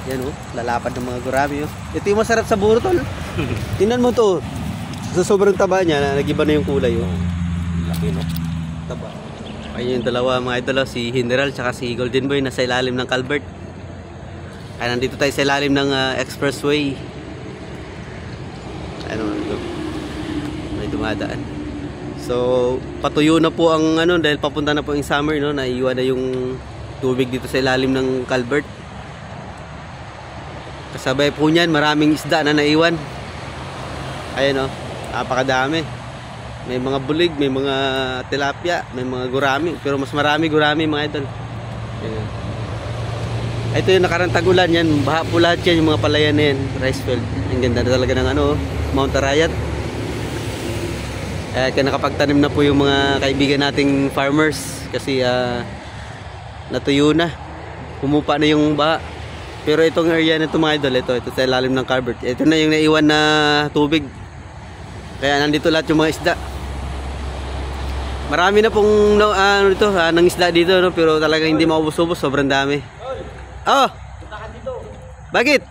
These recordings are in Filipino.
Yan oh, lalapad ng mga gurami oh. Ito yung masarap sa buro tol. Tingnan mo to. Sa sobrang taba niya, nag-iba na yung kulay oh. Laki no? Taba. Ayun yung dalawa mga idol oh, si General tsaka si Golden Boy nasa ilalim ng culvert. Ay nandito tayo sa ilalim ng expressway. Ano ito? May dumadaan. So, patuyo na po ang ano dahil papunta na po yung summer no, naiiwan na yung tubig dito sa ilalim ng culvert. Kasabay po niyan, maraming isda na naiwan. Ayan oh, napakadami. May mga bulig, may mga tilapia, may mga gurami, pero mas marami gurami mga idol. Ayan. Ito yung nakarang tagulan yan, baha po lahat yan, yung mga palayan na yan, rice field. Ang ganda na talaga ng ano, Mount Arayat. Kaya nakapagtanim na po yung mga kaibigan nating farmers kasi natuyo na, humupa na yung baha. Pero itong area na ito mga idol, ito sa ilalim ng culvert, ito na yung naiwan na tubig. Kaya nandito lahat yung mga isda. Marami na pong ano dito, nang isda dito no, pero talagang hindi maubos-ubos, sobrang dami. Oh. Bakit?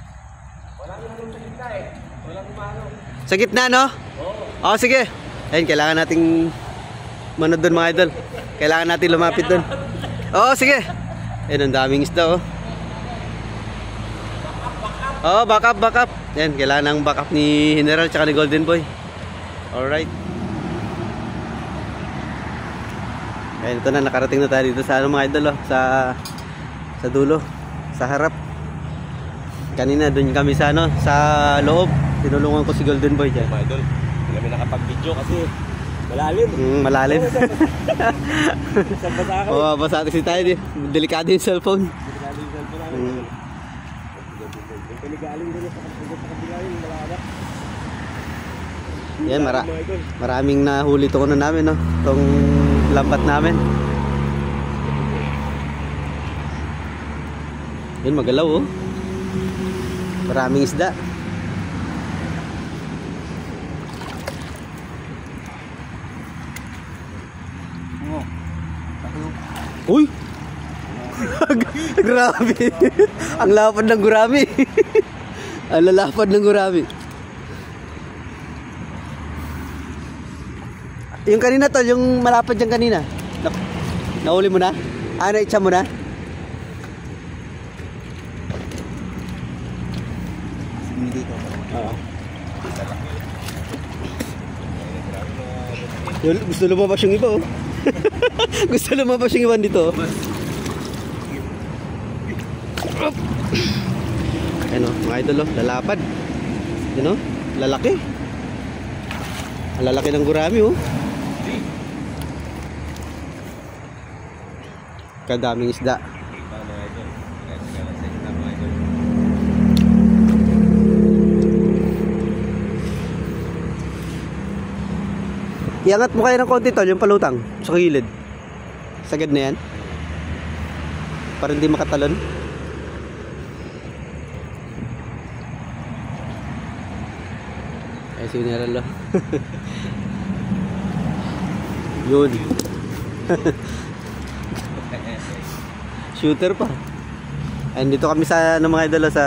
Sa gitna no? Oh, sige. Ayun, kailangan nating manood doon mga idol. Kailangan natin lumapit doon. Oo, sige. Ayun, ang daming isda oh. Oh, back up. Yan, kailangan ng backup ni General tsaka ni Golden Boy. Alright. Ayun, ito na, nakarating na tayo dito sa ano mga idol oh, sa dulo, sa harap. Kanina doon kami sa ano, sa loob. Tinulungan ko si Golden Boy dyan. Mga idol, hindi kami nakapag-video kasi malalim. Malalim. Sa basa ako. Oo, basa kasi tayo. Delikado yung cellphone. Delikado yung cellphone namin. Piligaling din sa kabila yung malawak. Yan, maraming nahuli ito na namin, no? Itong lambat namin. Yan, magalaw, oh. Maraming isda. Uy! Grabe! Ang lapad ng gurami. Ang lalapad ng gurami. Yung kanina tol, yung malapad dyan kanina. Nauli mo na? Naitsa mo na? Hindi ko. Gusto lumabas yung iba oh. Gusto lumabas yung iba dito oh. Ano, mga idol oh, lalapad. Yun oh, lalaki. Ang lalaki ng gurami oh. Kadaming isda. Iangat mo kayo ng konti tol, yung palutang sa gilid. Sagad na yan. Para hindi makatalon. Ay, si General oh. Yun. Shooter pa. And dito kami sa ano, mga idol sa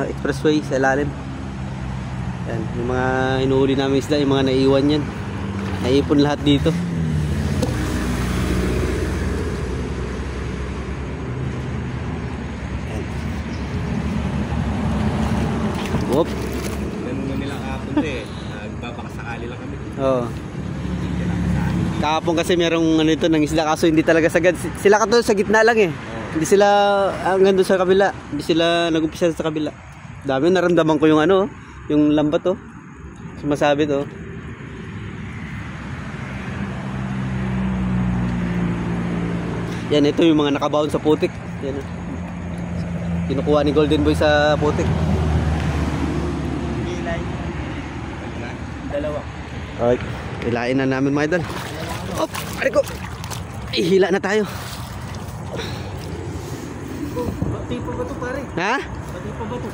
expressway sa ilalim. Yan, yung mga hinuhuli namin isda, yung mga naiiwan yan. Naipon lahat dito. Yan. Whoop. Ganun nila kapunti eh. Nagbabakasakali lang kami. Oo. Kahapon kasi merong ano ito ng isda kaso hindi talaga sagad. Sila kato sa gitna lang eh. Hindi sila hanggang doon sa kabila. Hindi sila nag-umpisa sa kabila. Dami naramdaman ko yung ano, yung lambat oh. Sumasabit oh. Yan, ito yung mga nakabaon sa putik. Yan oh. Kinukuha ni Golden Boy sa putik. Ilay. Dalawa. Alright, hilain na namin mga idol. Op, ariko. Hila na tayo. Pati pa ba ito pare? Ha? Pati pa ba ito?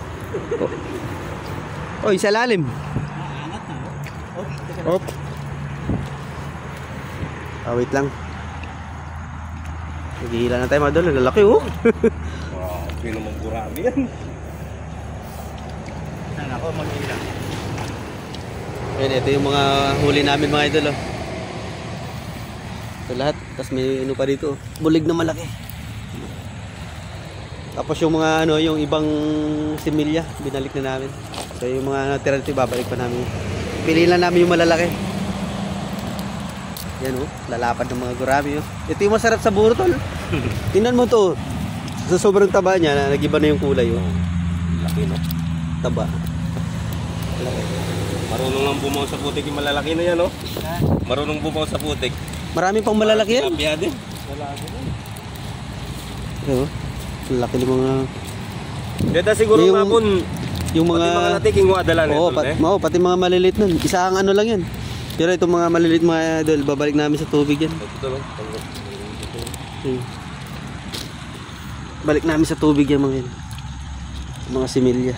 Oy, sa lalim. Angat na. Op. Wait lang. Naghihila na tayo mga idol. Lalaki oh. Wow, pinamang gurami yan. Ako, mag-ilang. Ayan, ito yung mga huli namin mga idol. Oh. Ito lahat. Tapos may ano pa dito. Oh. Bulig na malaki. Tapos yung mga ano, yung ibang similya, binalik na namin. So yung mga natira dito, babalik pa namin. Pili lang namin yung malalaki. Yan oh, lalapad ng mga gurami oh. Ito yung masarap sa buro tol. Tingnan mo to. Sa sobrang taba niya, nag-iba na yung kulay oh. Laki, no? Taba. Marunong lang bumaw sa putik yung malalaki na yan, no? Marunong bumaw sa putik. Marami pang malalaki yan. Tilapia din. Ito, laki ng mga... Dito siguro Yung- ngapon, Yung pati mga mga... latiking mo adala nito, Pati mga maliliit nun. Isang ano lang yan. Pero itong mga maliliit mga idol, babalik namin sa tubig yan. Ito, no? Balik namin sa tubig yan mga yan. Mga similya.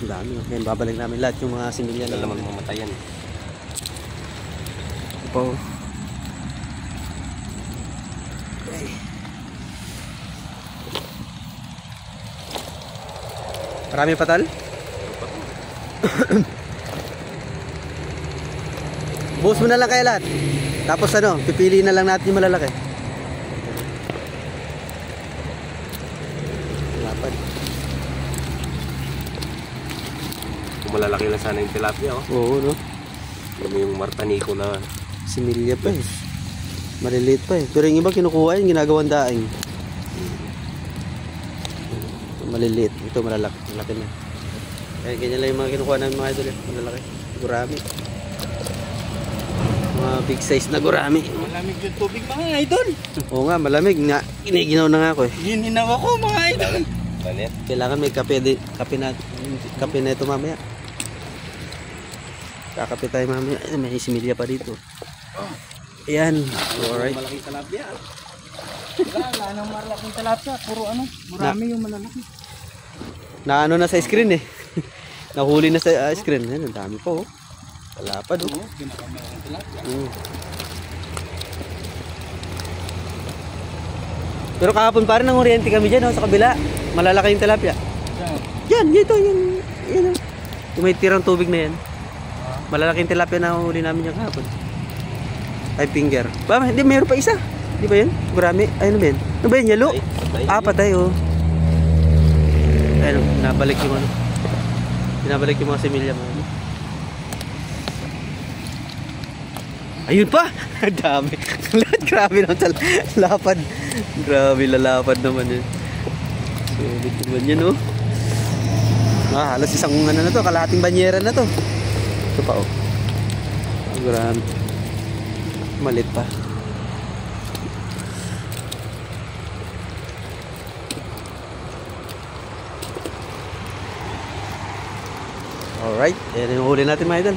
Ang dami. Yan, babalik namin lahat yung mga similya Yan na naman mamatayan. po. Marami pa tal? Buhos mo na lang kaya lahat. Tapos ano, pipili na lang natin yung malalaki. Lapad. Kung malalaki lang sana yung tilapia, oh. Oo, no? Alam mo yung martaniko na Similya pa eh. Maliliit pa eh. Pero yung iba kinukuha yun, ginagawang daing. Ito maliliit. Ito malalaki. Malaki na. Kaya ganyan lang yung mga kinukuha namin mga idol eh. Malalaki. Gurami. Mga big size na gurami. Malamig yung tubig mga idol. Oo nga, malamig. Iniginaw na nga ako eh. Gininaw ako mga idol. Ganyan. Kailangan may kape na ito mamaya. Kakape tayo mamaya. Ay, may similya pa dito. Ayan. Alright. Malaking tilapia. Wala nang malaking tilapia. Puro ano, marami yung malalaki. Na ano na sa screen eh. Nahuli na sa screen. Ayan, ang dami po. Palapad oh. Oo, ginakamalang tilapia. Pero kahapon pa rin ang oriente kami dyan oh, sa kabila. Malalaki yung tilapia. Yan, ito. Yan. Yan oh. Yung may tirang tubig na yan. Malalaking tilapia na huli namin yung kahapon. Ay, finger. Ba, hindi, mayroon pa isa. Di ba yun? Marami. Ay, ano ba yun? Ano ba yun? Yalo? Patay, oh. Ayun, nabalik yung ano. Pinabalik yung mga similya mo. Ayun pa! Dami. Grabe naman sa lapad. Grabe, lalapad naman yun. Sulit naman yun, oh. Halos isang ano na to, kalahating banyera na to. Ito pa oh. Grabe. Malit pa. Alright. Yan yung huli natin mga idol.